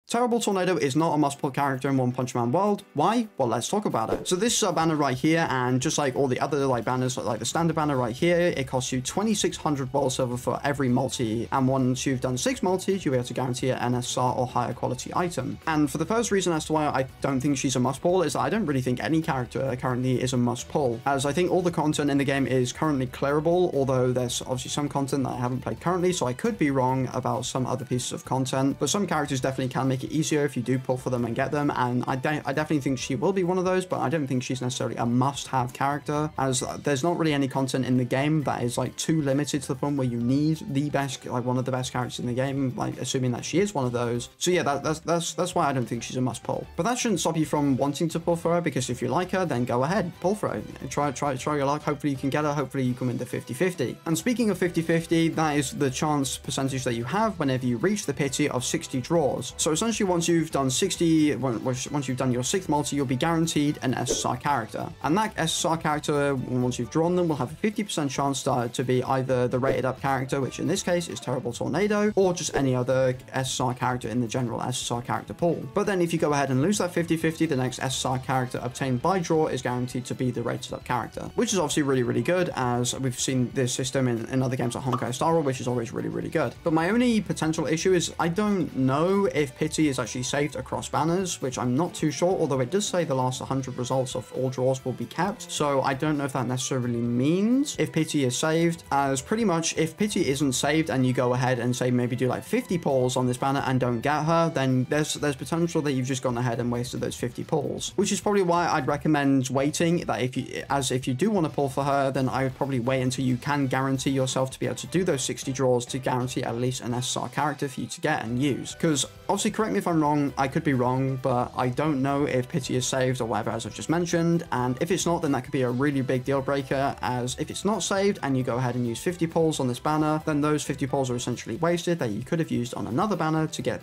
Terrible Tornado is not a must-pull character in One Punch Man world. Why? Well, let's talk about it. So this is a banner right here, and just like all the other like banners, like the standard banner right here, it costs you 2,600 world silver for every multi, and once you've done 6 multis, you'll be able to guarantee an SR or higher quality item. And for the first reason as to why I don't think she's a must-pull is that I don't really think any character currently is a must-pull, as I think all the content in the game is currently clearable, although there's obviously some content that I haven't played currently, so I could be wrong about some other pieces of content, but some characters definitely can make it easier if you do pull for them and get them, and I definitely think she will be one of those, but I don't think she's necessarily a must-have character, as there's not really any content in the game that is like too limited to the point where you need the best, like one of the best characters in the game, like assuming that she is one of those. So yeah, that's why I don't think she's a must-pull. But that shouldn't stop you from wanting to pull for her, because if you like her, then go ahead, pull for her, try your luck. Hopefully you can get her, hopefully you can win the 50-50. And speaking of 50-50, that is the chance percentage that you have whenever you reach the pity of 60 draws. So essentially, once you've done 60, once you've done your 6th multi, you'll be guaranteed an SSR character. And that SSR character, once you've drawn them, will have a 50% chance to be either the rated up character, which in this case is Terrible Tornado, or just any other SSR character in the general SSR character pool. But then if you go ahead and lose that 50-50, the next SSR character obtained by draw is guaranteed to be the rated up character, which is obviously really, really good, as we've seen this system in other games like Honkai Star Rail, which is always really, really good. But my only potential issue is I don't know if pity is actually saved across banners, which I'm not too sure, although it does say the last 100 results of all draws will be kept, so I don't know if that necessarily means if pity is saved, as pretty much if pity isn't saved and you go ahead and say maybe do like 50 pulls on this banner and don't get her, then there's potential that you've just gone ahead and wasted those 50 pulls, which is probably why I'd recommend waiting. That if you do want to pull for her, then I would probably wait until you can guarantee yourself to be able to do those 60 draws to guarantee at least an SSR character for you to get and use. Because obviously, correct me if I'm wrong, I could be wrong, but I don't know if pity is saved or whatever, as I've just mentioned, and if it's not, then that could be a really big deal breaker, as if it's not saved and you go ahead and use 50 pulls on this banner, then those 50 pulls are essentially wasted that you could have used on another banner to get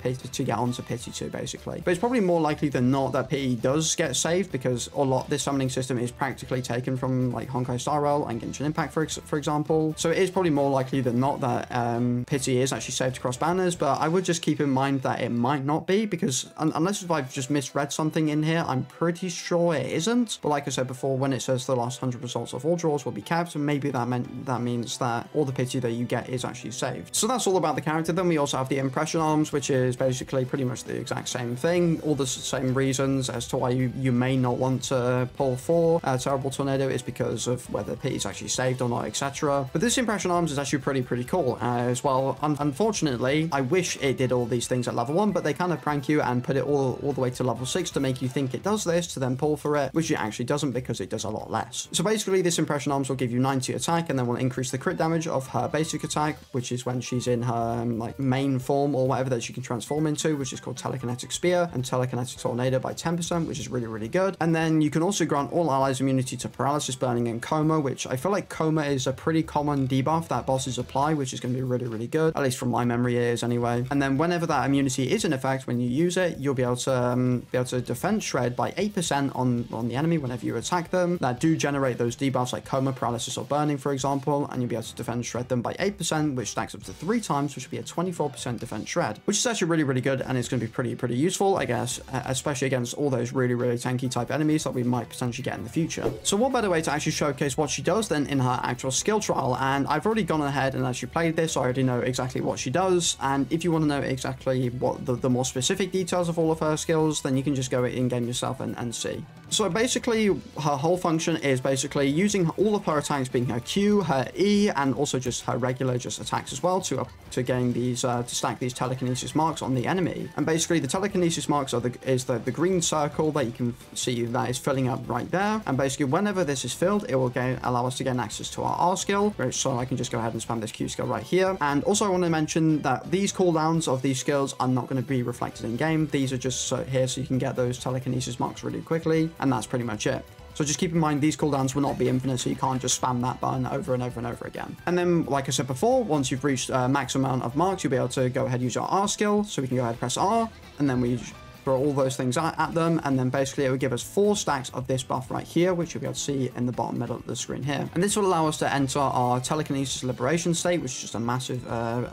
onto pity 2, basically. But it's probably more likely than not that pity does get saved, because this summoning system is practically taken from like Honkai Star Rail and Genshin Impact, for example, so it is probably more likely than not that pity is actually saved across banners. But I would just keep in mind that it might not be, because unless if I've just misread something in here, I'm pretty sure it isn't. But like I said before, when it says the last 100 results of all draws will be kept, maybe that means that all the pity that you get is actually saved. So that's all about the character. Then we also have the impression arms, which is basically pretty much the exact same thing. All the same reasons as to why you may not want to pull for Terrible Tornado is because of whether pity is actually saved or not, etc. But this impression arms is actually pretty cool as well. Unfortunately, I wish it did all these things at level 1, but they kind of prank you and put it all the way to level 6 to make you think it does this, to then pull for it, which it actually doesn't, because it does a lot less. So basically, this impression arms will give you 90 attack, and then will increase the crit damage of her basic attack, which is when she's in her like main form or whatever that she can transform into, which is called Telekinetic Spear and Telekinetic Tornado by 10%, which is really, really good. And then you can also grant all allies immunity to paralysis, burning, and coma, which I feel like coma is a pretty common debuff that bosses apply, which is going to be really, really good, at least from my memory it is anyway. And then whenever that immunity is in effect, when you use it, you'll be able to defense shred by 8% on the enemy whenever you attack them that do generate those debuffs like coma, paralysis, or burning, for example, and you'll be able to defense shred them by 8%, which stacks up to 3 times, which will be a 24% defense shred, which is actually really, really good, and it's going to be pretty useful, I guess, especially against all those really, really tanky type enemies that we might potentially get in the future. So what better way to actually showcase what she does than in her actual skill trial? And I've already gone ahead and actually played this, so I already know exactly what she does, and if you want to know exactly what the more specific details of all of her skills, then you can just go in-game yourself and see. So basically, her whole function is basically using all of her attacks, being her Q, her E, and also just her regular attacks as well, to gain these to stack these telekinesis marks on the enemy. And basically, the telekinesis marks are the green circle that you can see that is filling up right there. And basically, whenever this is filled, it will allow us to gain access to our R skill. So I can just go ahead and spam this Q skill right here. And also, I want to mention that these cooldowns of these skills are not going to be reflected in game. These are just here so you can get those telekinesis marks really quickly, and that's pretty much it. So just keep in mind, these cooldowns will not be infinite, so you can't just spam that button over and over and over again. And then, like I said before, once you've reached a max amount of marks, you'll be able to go ahead and use your R skill. So we can go ahead and press R, and then we throw all those things at them, and then basically it would give us 4 stacks of this buff right here, which you'll be able to see in the bottom middle of the screen here. And this will allow us to enter our telekinesis liberation state, which is just a massive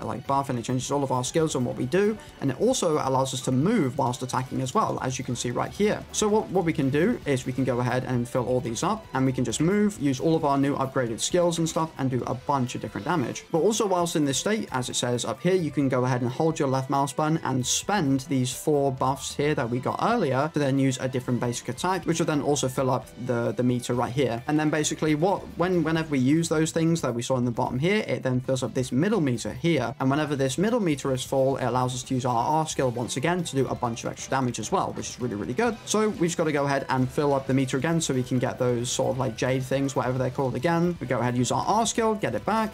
like buff, and it changes all of our skills and what we do, and it also allows us to move whilst attacking as well, as you can see right here. So what we can do is we can go ahead and fill all these up, and we can just move, use all of our new upgraded skills and stuff, and do a bunch of different damage. But also whilst in this state, as it says up here, you can go ahead and hold your left mouse button and spend these 4 buffs here that we got earlier to then use a different basic attack, which will then also fill up the meter right here. And then basically whenever we use those things that we saw in the bottom here, it then fills up this middle meter here. And whenever this middle meter is full, it allows us to use our R skill once again to do a bunch of extra damage as well, which is really, really good. So we just got to go ahead and fill up the meter again so we can get those sort of like jade things, whatever they're called again. We go ahead and use our R skill, get it back.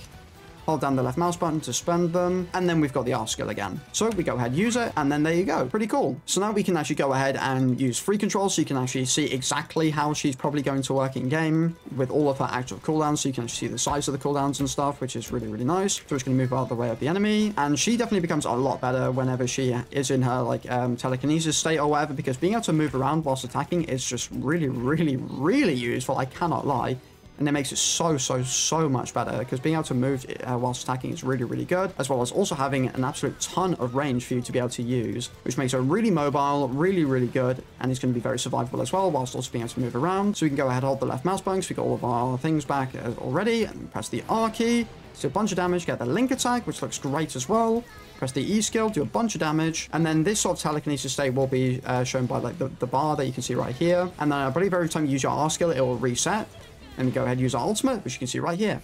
Hold down the left mouse button to spend them, and then we've got the R skill again. So we go ahead, use it, and then there you go. Pretty cool. So now we can actually go ahead and use free control, so you can actually see exactly how she's probably going to work in game with all of her actual cooldowns, so you can actually see the size of the cooldowns and stuff, which is really, really nice. So we're just going to move out of the way of the enemy, and she definitely becomes a lot better whenever she is in her like telekinesis state or whatever, because being able to move around whilst attacking is just really, really, really useful. I cannot lie. And it makes it so much better, because being able to move whilst attacking is really, really good, as well as also having an absolute ton of range for you to be able to use, which makes her really mobile, really, really good, and it's going to be very survivable as well, whilst also being able to move around. So we can go ahead and hold the left mouse button, so we got all of our things back already, and press the R key, do a bunch of damage, get the link attack, which looks great as well. Press the E skill, do a bunch of damage, and then this sort of telekinesis state will be shown by like the bar that you can see right here. And then I believe every time you use your R skill, it will reset. And go ahead and use our ultimate, which you can see right here.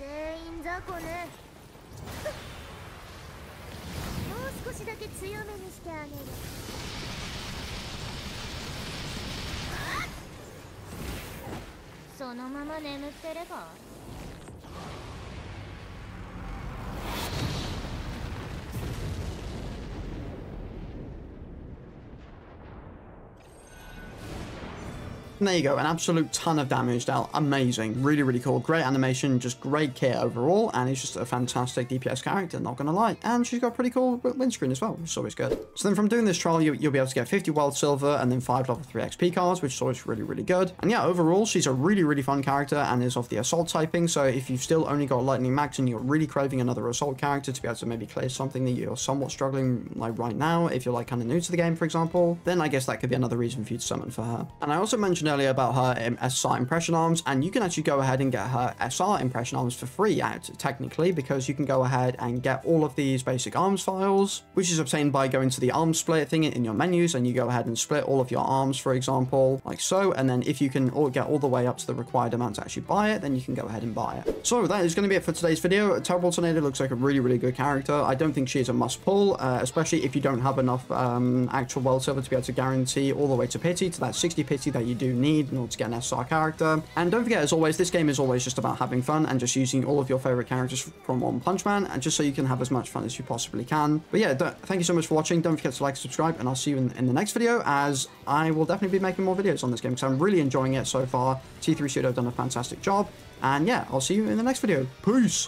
And there you go, an absolute ton of damage dealt. Amazing. Really, really cool. Great animation, just great kit overall, and it's just a fantastic DPS character, not gonna lie. And she's got a pretty cool windscreen as well, which is always good. So then from doing this trial, you'll be able to get 50 world silver and then 5 level 3 XP cards, which is always really, really good. And yeah, overall, she's a really, really fun character and is of the assault typing. So if you've still only got lightning max and you're really craving another assault character to be able to maybe clear something that you're somewhat struggling like right now, if you're like kind of new to the game, for example, then I guess that could be another reason for you to summon for her. And I also mentioned earlier about her SR impression arms, and you can actually go ahead and get her SR impression arms for free technically, because you can go ahead and get all of these basic arms files, which is obtained by going to the arms split thing in your menus, and you go ahead and split all of your arms, for example, like so. And then if you can get all the way up to the required amount to actually buy it, then you can go ahead and buy it. So that is going to be it for today's video. Terrible Tornado looks like a really, really good character. I don't think she is a must pull, especially if you don't have enough actual world silver to be able to guarantee all the way to pity, to that 60 pity that you do need in order to get an SR character. And don't forget, as always, this game is always just about having fun and just using all of your favorite characters from One Punch Man, and just so you can have as much fun as you possibly can. But yeah, thank you so much for watching. Don't forget to like, subscribe, and I'll see you in the next video, as I will definitely be making more videos on this game because I'm really enjoying it so far. T3 Studio have done a fantastic job, and yeah, I'll see you in the next video. Peace!